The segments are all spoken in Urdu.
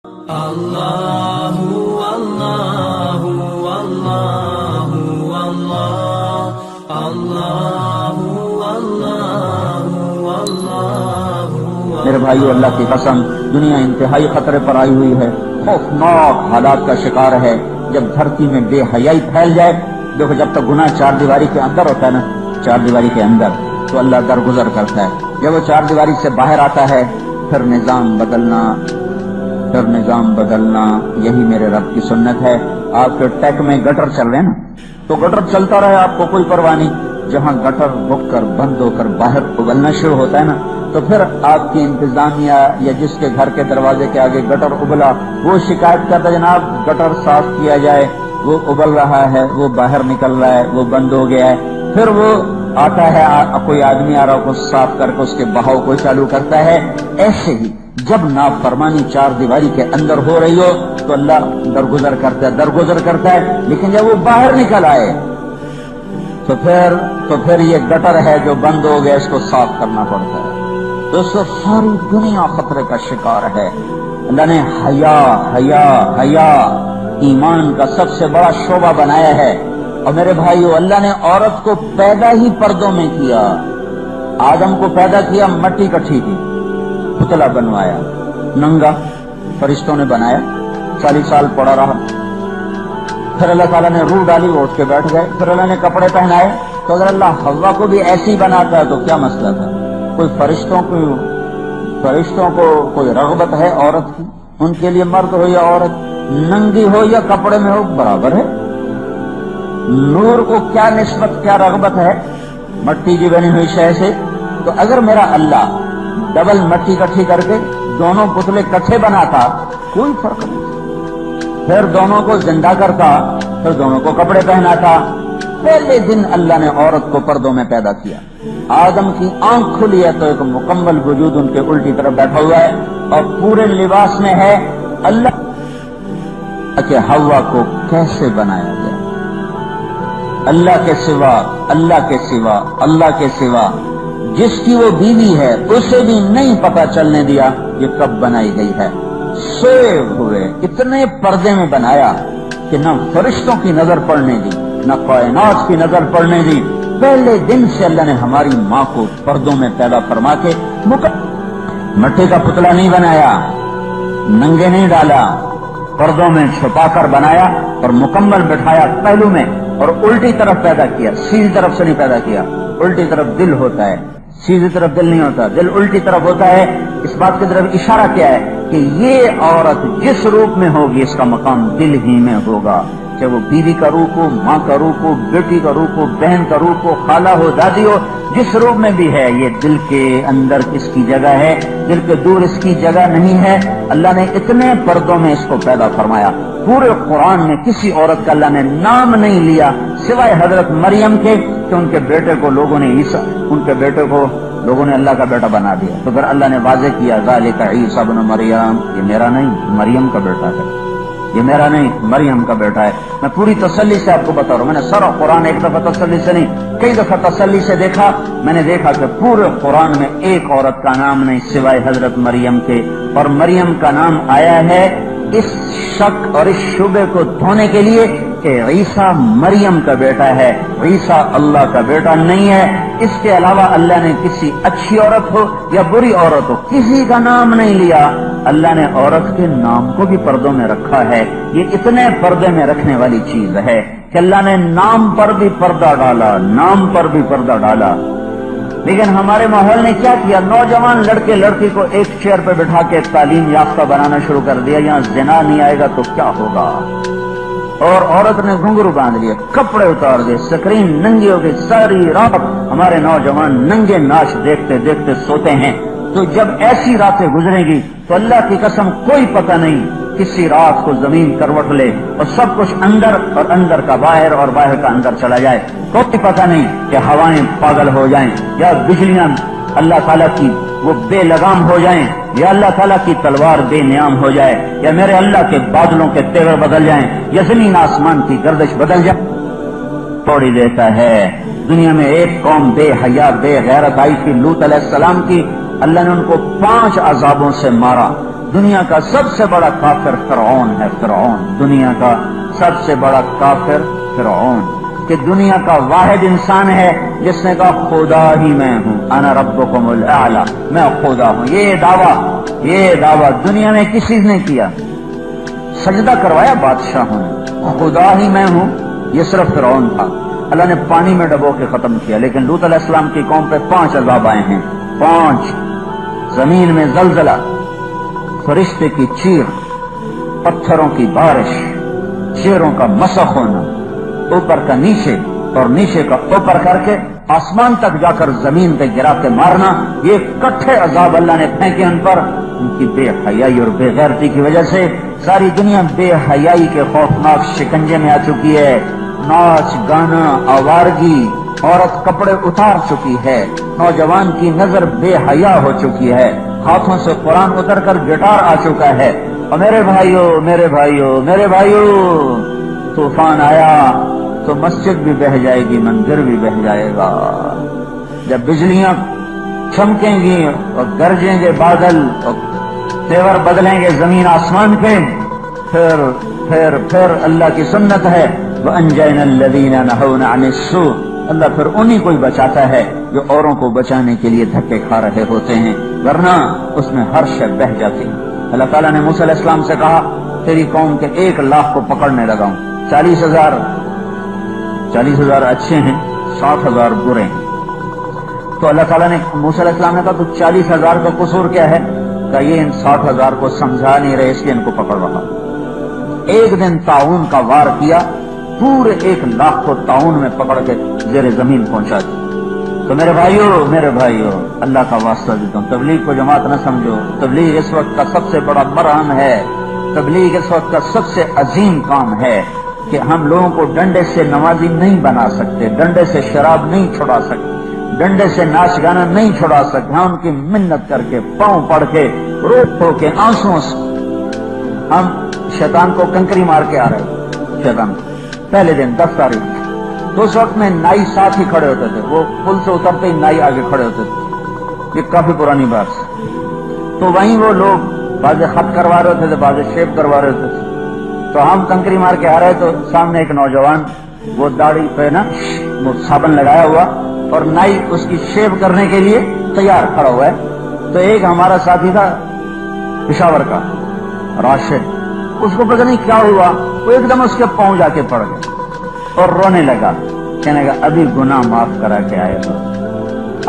اللہ اللہ اللہ اللہ اللہ۔ میرے بھائیو، اللہ کی قسم، دنیا انتہائی خطرے پر آئی ہوئی ہے، خوفناک حالات کا شکار ہے۔ جب دھرتی میں بے حیائی پھیل جائے، دیکھو جب تک گناہ چار دیواری کے اندر ہوتا ہے نا، چار دیواری کے اندر، تو اللہ درگزر کرتا ہے۔ جب وہ چار دیواری سے باہر آتا ہے، پھر نظام بدلنا، یہی میرے رب کی سنت ہے۔ آپ کے ٹیک میں گٹر چل رہے ہیں نا، تو گٹر چلتا رہے، آپ کو کوئی پرواہ نہیں۔ جہاں گٹر رک کر بند ہو کر باہر ابلنا شروع ہوتا ہے نا، تو پھر آپ کی انتظامیہ یا جس کے گھر کے دروازے کے آگے گٹر ابلا، وہ شکایت کرتا ہے جناب گٹر صاف کیا جائے، وہ ابل رہا ہے، وہ باہر نکل رہا ہے، وہ بند ہو گیا ہے۔ پھر وہ آتا ہے، کوئی آدمی آ رہا کو صاف کر کے اس کے بہاؤ کو چالو کرتا ہے۔ ایسے ہی جب نافرمانی چار دیواری کے اندر ہو رہی ہو تو اللہ درگزر کرتا ہے، لیکن جب وہ باہر نکل آئے تو پھر یہ گٹر ہے جو بند ہو گیا، اس کو صاف کرنا پڑتا ہے۔ دوستو، ساری دنیا خطرے کا شکار ہے۔ اللہ نے حیا ایمان کا سب سے بڑا شعبہ بنایا ہے۔ اور میرے بھائیو، اللہ نے عورت کو پیدا ہی پردوں میں کیا۔ آدم کو پیدا کیا مٹی کٹھی کی، پتلا بنوایا، ننگا فرشتوں نے بنایا، 40 سال پڑا رہا۔ پھر اللہ تعالیٰ نے روح ڈالی، وہ اٹھ کے بیٹھ گئے۔ پھر اللہ نے کپڑے پہنائے۔ تو اگر اللہ حوا کو بھی ایسی بناتا ہے تو کیا مسئلہ تھا؟ کوئی فرشتوں کو کوئی رغبت ہے عورت کی؟ ان کے لیے مرد ہو یا عورت، ننگی ہو یا کپڑے میں ہو، برابر ہے۔ نور کو کیا نسبت، کیا رغبت ہے مٹی کی بنی ہوئی شے سے؟ تو اگر میرا اللہ ڈبل مٹی کٹھی کر کے دونوں پتلے کٹھے بناتا، کوئی فرق نہیں۔ پھر دونوں کو زندہ کرتا، پھر دونوں کو کپڑے پہناتا۔ پہلے دن اللہ نے عورت کو پردوں میں پیدا کیا۔ آدم کی آنکھ کھلی ہے تو ایک مکمل وجود ان کے الٹی طرف بیٹھا ہوا ہے اور پورے لباس میں ہے۔ اللہ کہ حوا کو کیسے بنایا گیا؟ اللہ کے سوا جس کی وہ بیوی ہے اسے بھی نہیں پتا چلنے دیا یہ کب بنائی گئی ہے۔ سوئے ہوئے اتنے پردے میں بنایا کہ نہ فرشتوں کی نظر پڑنے دی، نہ کائنات کی نظر پڑنے دی۔ پہلے دن سے اللہ نے ہماری ماں کو پردوں میں پیدا فرما کے مٹی کا پتلا نہیں بنایا، ننگے نہیں ڈالا، پردوں میں چھپا کر بنایا اور مکمل بٹھایا پہلو میں، اور الٹی طرف پیدا کیا، سیدھی طرف سے نہیں پیدا کیا۔ الٹی طرف دل ہوتا ہے، سیدھی طرف دل نہیں ہوتا، دل الٹی طرف ہوتا ہے۔ اس بات کی طرف اشارہ کیا ہے کہ یہ عورت جس روپ میں ہوگی اس کا مقام دل ہی میں ہوگا، چاہے وہ بیوی کا روپ ہو، ماں کا روپ ہو، بیٹی کا روپ ہو، بہن کا روپ ہو، خالہ ہو، دادی ہو، جس روپ میں بھی ہے، یہ دل کے اندر اس کی جگہ ہے، دل کے دور اس کی جگہ نہیں ہے۔ اللہ نے اتنے پردوں میں اس کو پیدا فرمایا۔ پورے قرآن میں کسی عورت کا اللہ نے نام نہیں لیا سوائے حضرت مریم کے، کہ ان کے بیٹے کو لوگوں نے اللہ کا بیٹا بنا دیا۔ تو پھر اللہ نے واضح کیا ذالک عیسی ابن مریم، یہ میرا نہیں، مریم کا بیٹا ہے، یہ میرا نہیں، مریم کا بیٹا ہے۔ میں پوری تسلی سے آپ کو بتا رہا ہوں، میں نے سارا قرآن ایک دفعہ تسلی سے نہیں، کئی دفعہ تسلی سے دیکھا۔ میں نے دیکھا کہ پورے قرآن میں ایک عورت کا نام نہیں سوائے حضرت مریم کے، اور مریم کا نام آیا ہے اس شک اور اس شبے کو دھونے کے لیے کہ عیسیٰ مریم کا بیٹا ہے، عیسیٰ اللہ کا بیٹا نہیں ہے۔ اس کے علاوہ اللہ نے کسی اچھی عورت ہو یا بری عورت ہو کسی کا نام نہیں لیا۔ اللہ نے عورت کے نام کو بھی پردوں میں رکھا ہے۔ یہ اتنے پردے میں رکھنے والی چیز ہے کہ اللہ نے نام پر بھی پردہ ڈالا، لیکن ہمارے ماحول نے کیا کیا؟ نوجوان لڑکے لڑکی کو ایک چیئر پہ بٹھا کے تعلیم یافتہ بنانا شروع کر دیا، یہاں زنا نہیں آئے گا تو کیا ہوگا؟ اور عورت نے گھنگرو باندھ لیے، کپڑے اتار دیے، سکرین ننگی ہو گئی، ساری رات ہمارے نوجوان ننگے ناچ دیکھتے دیکھتے سوتے ہیں۔ تو جب ایسی راتیں گزریں گی تو اللہ کی قسم کوئی پتہ نہیں کسی رات کو زمین کروٹ لے اور سب کچھ اندر اور اندر کا باہر اور باہر کا اندر چلا جائے، کوئی پتہ نہیں کہ ہوائیں پاگل ہو جائیں یا بجلیاں اللہ تعالیٰ کی وہ بے لگام ہو جائیں، یا اللہ تعالیٰ کی تلوار بے نیام ہو جائے، یا میرے اللہ کے بادلوں کے تیور بدل جائیں، یا زمین آسمان کی گردش بدل جائے۔ توڑی دیتا ہے۔ دنیا میں ایک قوم بے حیا بے غیرت آئی تھی، لوط علیہ السلام کی، اللہ نے ان کو 5 عذابوں سے مارا۔ دنیا کا سب سے بڑا کافر فرعون ہے. فرعون دنیا کا سب سے بڑا کافر فرعون، کہ دنیا کا واحد انسان ہے جس نے کہا خدا ہی میں ہوں، انا ربکم الاعلی، میں خدا ہوں. یہ دعویٰ دنیا میں کسی نے کیا؟ سجدہ کروایا بادشاہوں نے، خدا ہی میں ہوں. یہ صرف فرعون تھا. اللہ نے پانی میں ڈبو کے ختم کیا. لیکن لوط علیہ السلام کی قوم پہ 5 عذاب آئے ہیں. 5. زمین میں زلزلہ، فرشتے کی چیر، پتھروں کی بارش، شیروں کا مسخ ہونا، اوپر کا نیچے اور نیچے کا اوپر کر کے آسمان تک جا کر زمین پہ گرا کے مارنا. یہ کٹھے عذاب اللہ نے پھینکے ان پر. ان کی بے حیائی اور بے غیرتی کی وجہ سے ساری دنیا بے حیائی کے خوفناک شکنجے میں آ چکی ہے. ناچ گانا، آوارگی، عورت کپڑے اتار چکی ہے، نوجوان کی نظر بے حیا ہو چکی ہے، ہاتھوں سے قرآن اتر کر گٹار آ چکا ہے. اور میرے بھائیو طوفان آیا تو مسجد بھی بہہ جائے گی، مندر بھی بہہ جائے گا. جب بجلیاں چمکیں گی اور گرجیں گے بادل اور تیور بدلیں گے زمین آسمان کے، پھر اللہ کی سنت ہے وَأَنْجَيْنَا الَّذِينَ نَهَوْنَ عَنِ السُّوءِ. اللہ پھر انہی کو بچاتا ہے جو اوروں کو بچانے کے لیے دھکے کھا رہے ہوتے ہیں، ورنہ اس میں ہر شے بہہ جاتی. اللہ تعالیٰ نے موسیٰ علیہ السلام سے کہا تیری قوم کے 1,00,000 کو پکڑنے لگا ہوں. 40,000 اچھے ہیں، 60,000 برے ہیں. تو اللہ تعالیٰ نے موسیٰ علیہ السلام نے کہا تو 40,000 کا قصور کیا ہے؟ کہ یہ ان 60,000 کو سمجھا نہیں رہے، اس لیے ان کو پکڑ رہا. ایک دن طاعون کا وار کیا، پورے 1,00,000 کو طاعون میں پکڑ کے زیر زمین پہنچا دیا. تو میرے بھائیو اللہ کا واسطہ دیتا ہوں، تبلیغ کو جماعت نہ سمجھو. تبلیغ اس وقت کا سب سے بڑا مرہم ہے. تبلیغ اس وقت کا سب سے عظیم کام ہے کہ ہم لوگوں کو ڈنڈے سے نمازی نہیں بنا سکتے، ڈنڈے سے شراب نہیں چھڑا سکتے، ڈنڈے سے ناچ گانا نہیں چھڑا سکتے. ہم ان کی منت کر کے، پاؤں پڑھ کے، رو ہو کے، آنسوں سے ہم شیطان کو کنکری مار کے آ رہے. شیطان پہلے دن 10 تاریخ تو اس وقت میں نائی ساتھ ہی کھڑے ہوتے تھے. وہ پل سے اترتے ہی نائی آگے کھڑے ہوتے تھے. یہ کافی پرانی بات ہے. تو وہیں وہ لوگ بعض خط کروا رہے ہوتے تھے، بعض شیپ کروا رہے ہوتے تھے. تو ہم کنکری مار کے آ رہے تو سامنے ایک نوجوان، وہ داڑھی پہ نا وہ صابن لگایا ہوا اور نائی اس کی شیپ کرنے کے لیے تیار کھڑا ہوا ہے. تو ایک ہمارا ساتھی تھا پشاور کا، راشد، اس کو پتہ نہیں کیا ہوا، وہ ایک دم اس کے پاؤں جا کے پڑ گئے اور رونے لگا، کہنے لگا ابھی گناہ معاف کرا کے آئے تو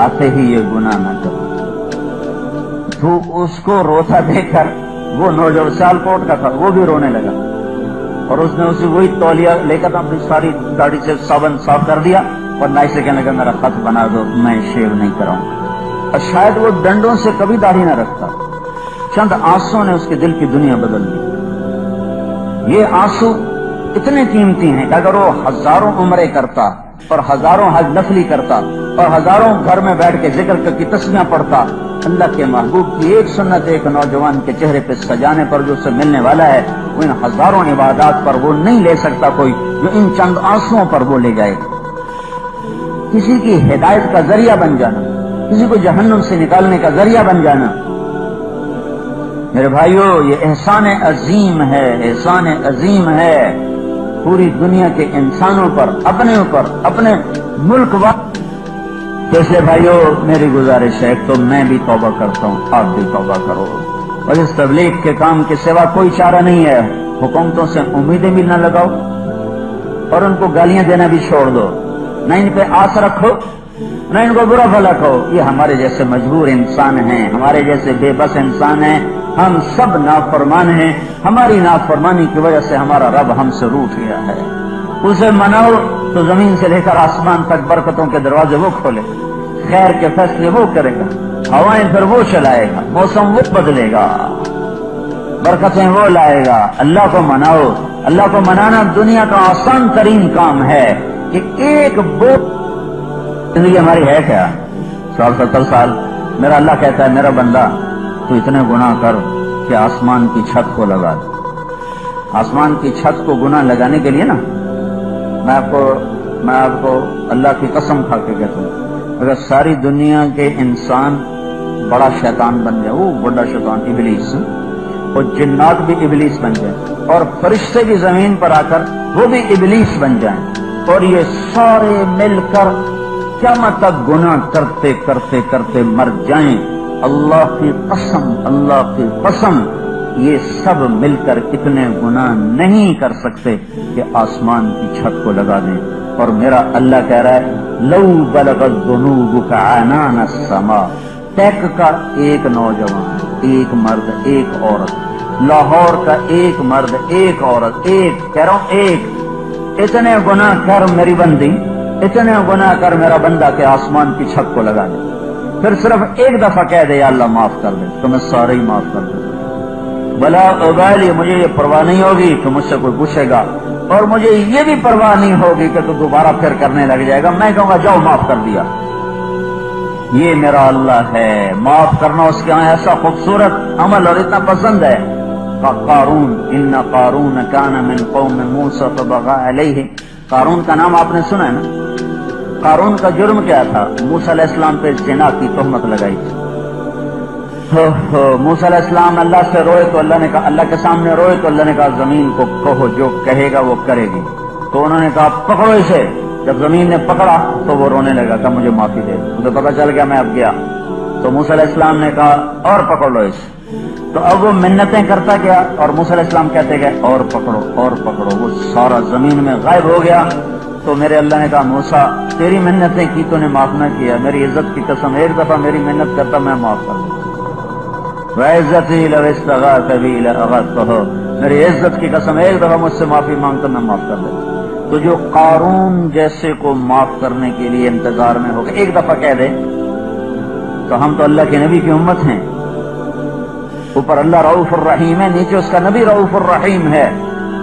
آتے ہی یہ گناہ نہ کرو. تو اس کو روتا دیکھ کر وہ نوجوان سیالکوٹ کا تھا، وہ بھی رونے لگا اور اس نے اسے وہی تولیہ لے کر اپنی ساری داڑھی سے صابن صاف کر دیا اور نائی سے کہنے لگا میرا خط بنا دو، میں شیو نہیں کراؤں. اور شاید وہ ڈنڈوں سے کبھی داڑھی نہ رکھتا، چند آنسوں نے اس کے دل کی دنیا بدل دی. یہ آنسو اتنے قیمتی ہیں کہ اگر وہ 1000 عمرے کرتا اور 1000 حج نفلی کرتا اور 1000 گھر میں بیٹھ کے ذکر کی تسبیحاں پڑھتا، اللہ کے محبوب کی ایک سنت ایک نوجوان کے چہرے پہ سجانے پر جو اسے ملنے والا ہے وہ ان 1000 عبادات پر وہ نہیں لے سکتا کوئی، جو ان چند آنسوؤں پر وہ لے جائے. کسی کی ہدایت کا ذریعہ بن جانا، کسی کو جہنم سے نکالنے کا ذریعہ بن جانا. میرے بھائیو یہ احسان عظیم ہے، احسان عظیم ہے پوری دنیا کے انسانوں پر، اپنے اوپر، اپنے ملک و. تو اس لیے بھائیو میری گزارش ہے تو میں بھی توبہ کرتا ہوں، آپ بھی توبہ کرو. اور اس تبلیغ کے کام کے سوا کوئی چارہ نہیں ہے. حکومتوں سے امیدیں بھی نہ لگاؤ اور ان کو گالیاں دینا بھی چھوڑ دو، نہ ان پہ آس رکھو، نہ ان کو برا بھلا کہو. یہ ہمارے جیسے مجبور انسان ہیں، ہمارے جیسے بے بس انسان ہیں، ہم سب نافرمان ہیں. ہماری نافرمانی کی وجہ سے ہمارا رب ہم سے روٹھ گیا ہے. اسے مناؤ تو زمین سے لے کر آسمان تک برکتوں کے دروازے وہ کھولے، خیر کے فیصلے وہ کرے گا، ہوائیں پھر وہ چلائے گا، موسم وہ بدلے گا، برکتیں وہ لائے گا. اللہ کو مناؤ. اللہ کو منانا دنیا کا آسان ترین کام ہے. کہ ایک زندگی ہماری ہے کیا؟ 60-70 سال. میرا اللہ کہتا ہے میرا بندہ تو اتنے گناہ کر کہ آسمان کی چھت کو لگا دے. آسمان کی چھت کو گناہ لگانے کے لیے نا میں آپ کو اللہ کی قسم کھا کے کہتا ہوں، اگر ساری دنیا کے انسان بڑا شیطان بن جائے، وہ بڑا شیطان ابلیس، وہ جنات بھی ابلیس بن جائیں اور فرشتے بھی زمین پر آ کر وہ بھی ابلیس بن جائیں اور یہ سارے مل کر قیامت تک گناہ کرتے کرتے کرتے مر جائیں، اللہ کی قسم یہ سب مل کر اتنے گناہ نہیں کر سکتے کہ آسمان کی چھت کو لگا دیں۔ اور میرا اللہ کہہ رہا ہے لو بلغت ذنوبک عنان السماء، ٹیک کا ایک نوجوان، ایک مرد، ایک عورت، لاہور کا ایک مرد، ایک عورت، ایک کہہ رہا ہوں ایک، اتنے گناہ کر میری بندی، اتنے گناہ کر میرا بندہ کہ آسمان کی چھت کو لگا دے، پھر صرف ایک دفعہ کہہ دے یا اللہ معاف کر دے تو میں سارے ہی معاف کر دوں، بلا ابالی، مجھے یہ پرواہ نہیں ہوگی کہ مجھ سے کوئی پوچھے گا، اور مجھے یہ بھی پرواہ نہیں ہوگی کہ تو دوبارہ پھر کرنے لگ جائے گا، میں کہوں گا جاؤ معاف کر دیا۔ یہ میرا اللہ ہے، معاف کرنا اس کے یہاں ایسا خوبصورت عمل اور اتنا پسند ہے۔ قارون، ان قارون کان من قوم موسیٰ فبغى علیہ، قارون کا نام آپ نے سنا ہے نا؟ قارون کا جرم کیا تھا؟ موسیٰ علیہ السلام پہ زنا کی تہمت لگائی تھی۔ موسیٰ علیہ السلام اللہ سے روئے تو اللہ نے کہا، اللہ کے سامنے روئے تو اللہ نے کہا زمین کو کہو جو کہے گا وہ کرے گی، تو انہوں نے کہا پکڑو اسے، جب زمین نے پکڑا تو وہ رونے لگا، کہا مجھے معافی دے، مجھے پتا چل گیا میں اب گیا، تو موسیٰ علیہ السلام نے کہا اور پکڑ لو اسے، تو اب وہ منتیں کرتا گیا اور موسیٰ علیہ السلام کہتے گئے اور پکڑو اور پکڑو، وہ سارا زمین میں غائب ہو گیا۔ تو میرے اللہ نے کہا موسیٰ تیری منتیں کی تو نے معاف نہ کیا، میری عزت کی قسم ایک دفعہ میری منت کرتا میں معاف کر دوں، وعزتی لو استغاث بی لاغاثتہ، میری عزت کی قسم ایک دفعہ مجھ سے معافی مانگتا میں معاف کر دیتا۔ تو جو قارون جیسے کو معاف کرنے کے لیے انتظار میں ہوگا ایک دفعہ کہہ دے، تو ہم تو اللہ کے نبی کی امت ہیں، اوپر اللہ رؤوف الرحیم ہے، نیچے اس کا نبی رؤوف الرحیم ہے۔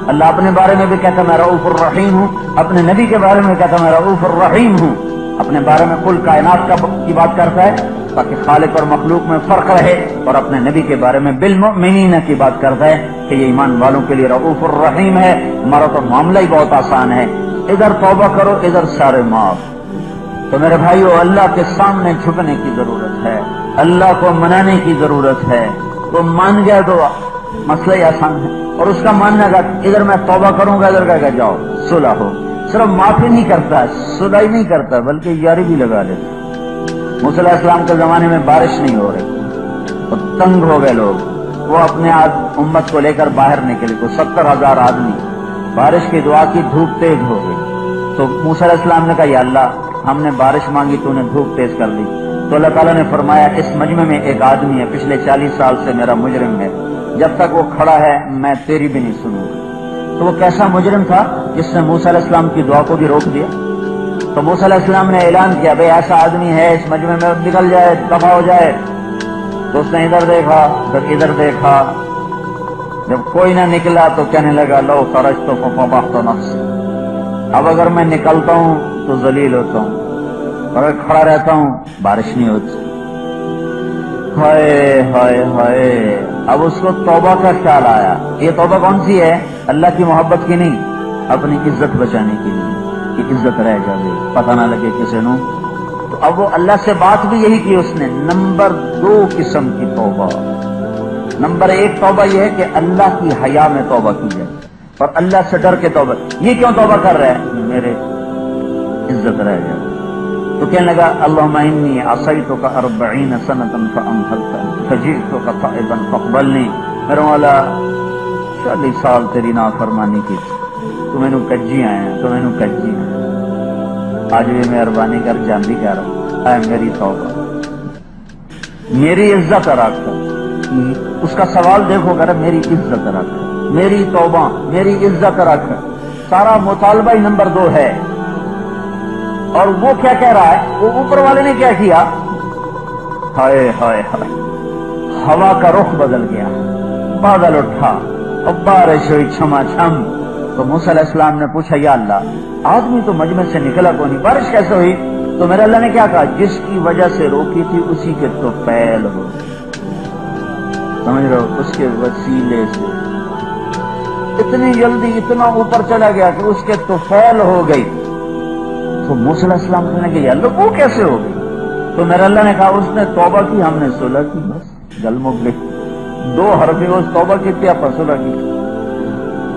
اللہ اپنے بارے میں بھی کہتا میں رؤوف الرحیم ہوں، اپنے نبی کے بارے میں کہتا میں رؤوف الرحیم ہوں، اپنے بارے میں کل کائنات کی بات کرتا ہے تاکہ خالق اور مخلوق میں فرق رہے، اور اپنے نبی کے بارے میں بالمؤمنین کی بات کرتا ہے کہ یہ ایمان والوں کے لیے رؤوف الرحیم ہے۔ ہمارا تو معاملہ ہی بہت آسان ہے، ادھر توبہ کرو ادھر سارے معاف۔ تو میرے بھائیو اللہ کے سامنے جھکنے کی ضرورت ہے، اللہ کو منانے کی ضرورت ہے، تو مان گیا تو مسئلہ ہی آسان ہے، اور اس کا ماننا گا ادھر میں توبہ کروں گا ادھر کہے گا جاؤ صلح ہو، صرف معافی نہیں کرتا، صلح ہی نہیں کرتا بلکہ یاری بھی لگا لیتا۔ موسیٰ علیہ السلام کے زمانے میں بارش نہیں ہو رہی، تو تنگ ہو گئے لوگ، وہ اپنے امت کو لے کر باہر نکلے، کو 70,000 آدمی، بارش کی دعا کی، دھوپ تیز ہو گئی، تو موسیٰ علیہ السلام نے کہا یا اللہ ہم نے بارش مانگی تو نے دھوپ تیز کر دی، تو اللہ تعالیٰ نے فرمایا اس مجمع میں ایک آدمی ہے پچھلے 40 سال سے میرا مجرم ہے، جب تک وہ کھڑا ہے میں تیری بھی نہیں سنوں گا۔ تو وہ کیسا مجرم تھا جس نے موسیٰ علیہ السلام کی دعا کو بھی روک دیا؟ تو موسیٰ علیہ السلام نے اعلان کیا بھئی ایسا آدمی ہے اس مجمع میں نکل جائے، دفع ہو جائے۔ تو اس نے ادھر دیکھا پھر ادھر دیکھا، جب کوئی نہ نکلا تو کہنے لگا لو خرجت ففضحت نفسی، اب اگر میں نکلتا ہوں تو ذلیل ہوتا ہوں، اگر کھڑا رہتا ہوں بارش نہیں ہوتی۔ ہائے ہائے ہائے، اب اس کو توبہ کا خیال آیا۔ یہ توبہ کون سی ہے؟ اللہ کی محبت کی نہیں، اپنی عزت بچانے کی نہیں کہ عزت رہ جائے، پتہ نہ لگے کسی نو۔ تو اب وہ اللہ سے بات بھی یہی کی اس نے۔ نمبر 2 قسم کی توبہ، نمبر 1 توبہ یہ ہے کہ اللہ کی حیا میں توبہ کی جائے اور اللہ سے ڈر کے توبہ۔ یہ کیوں توبہ کر رہا ہے؟ میرے عزت رہ جائے۔ تو کہنے لگا اللہم انی عصیتک 40 سنۃ فامہلتنی فجئتک تائبا فاقبلنی، میرے مولا 40 سال تیری نافرمانی کی تو میں نو کجی آیا، تو میں نو کجی آیا، آج بھی مہربانی کر جاندی کہہ رہا اے میری توبہ، میری عزت رکھ۔ اس کا سوال دیکھو کر میری عزت رکھ، میری توبہ، میری عزت رکھ، سارا مطالبہ ہی نمبر 2 ہے۔ اور وہ کیا کہہ رہا ہے؟ وہ اوپر والے نے کیا کیا؟ ہائے ہائے ہائے، ہوا کا رخ بدل گیا، بادل اٹھا اور بارش ہوئی چھما چھم۔ تو موسیٰ علیہ السلام نے پوچھا یا اللہ آدمی تو مجمع سے نکلا کو نہیں، بارش کیسے ہوئی؟ تو میرے اللہ نے کیا کہا؟ جس کی وجہ سے روکی تھی اسی کے تو فعل ہو، سمجھ رہے ہو؟ اس کے وسیلے سے اتنی جلدی اتنا اوپر چلا گیا کہ اس کے تو فعل ہو گئی۔ تو موسیٰ علیہ السلام نے کہا یا اللہ وہ کیسے ہو گئی؟ تو میرے اللہ نے کہا اس نے توبہ کی، ہم نے صلح کی، بس گل مک گئی۔ 2 حرف اس توبہ کی کیا فیصلہ کی؟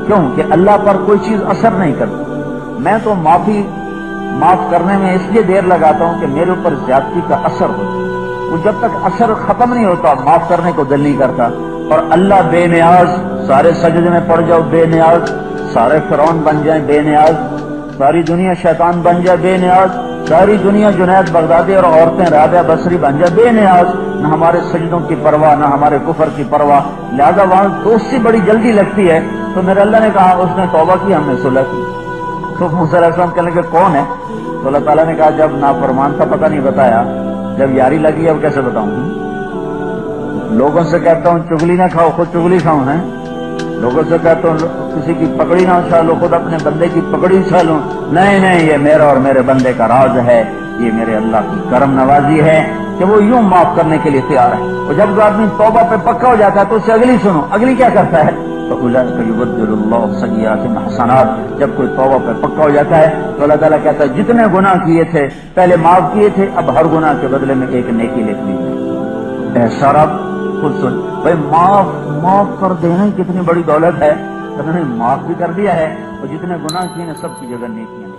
کیوں کہ اللہ پر کوئی چیز اثر نہیں کرتی. میں تو معاف کرنے میں اس لیے دیر لگاتا ہوں کہ میرے اوپر زیادتی کا اثر ہوتا ہے. وہ جب تک اثر ختم نہیں ہوتا معاف کرنے کو دل نہیں کرتا. اور اللہ بے نیاز، سارے سجدے میں پڑ جاؤ بے نیاز، سارے فرعون بن جائیں بے نیاز، ساری دنیا شیطان بن جائے بے نیاز، ساری دنیا جنید بغدادی اور عورتیں رابعہ بصری بن جائے بے نیاز، نہ ہمارے سجدوں کی پرواہ نہ ہمارے کفر کی پرواہ. لہذا وہاں دوستی بڑی جلدی لگتی ہے. تو میرے اللہ نے کہا اس نے توبہ کی، ہم نے صلح کی. تو موسیٰ علیہ السلام کہنے لگے کون ہے؟ تو اللہ تعالیٰ نے کہا جب نافرمان کا پتہ نہیں بتایا، جب یاری لگی اب کیسے بتاؤں؟ لوگوں سے کہتا ہوں چگلی نہ کھاؤ، خود چگلی کھاؤں ہے. لوگوں سے کہتا ہوں کسی کی پکڑی نہ اچھالو، خود اپنے بندے کی پکڑی اچھالوں. نہیں، یہ میرا اور میرے بندے کا راز ہے. یہ میرے اللہ کی کرم نوازی ہے کہ وہ یوں معاف کرنے کے لیے تیار ہے. اور جب کوئی آدمی توبہ پہ پکا ہو جاتا ہے تو اس سے اگلی سنو، اگلی کیا کرتا ہے؟ تو یبدل اللہ سیئات حسنات. جب کوئی توبہ پہ پکا ہو جاتا ہے تو اللہ تعالیٰ کہتا ہے جتنے گناہ کیے تھے پہلے معاف کیے تھے، اب ہر گناہ کے بدلے میں ایک نیکی لکھ دی ہے. شراب خود سن بھائی، معاف کر دینا کتنی بڑی دولت ہے. انہوں نے معاف بھی کر دیا ہے اور جتنے گناہ کیے ہیں سب کی جگہ نیکیاں.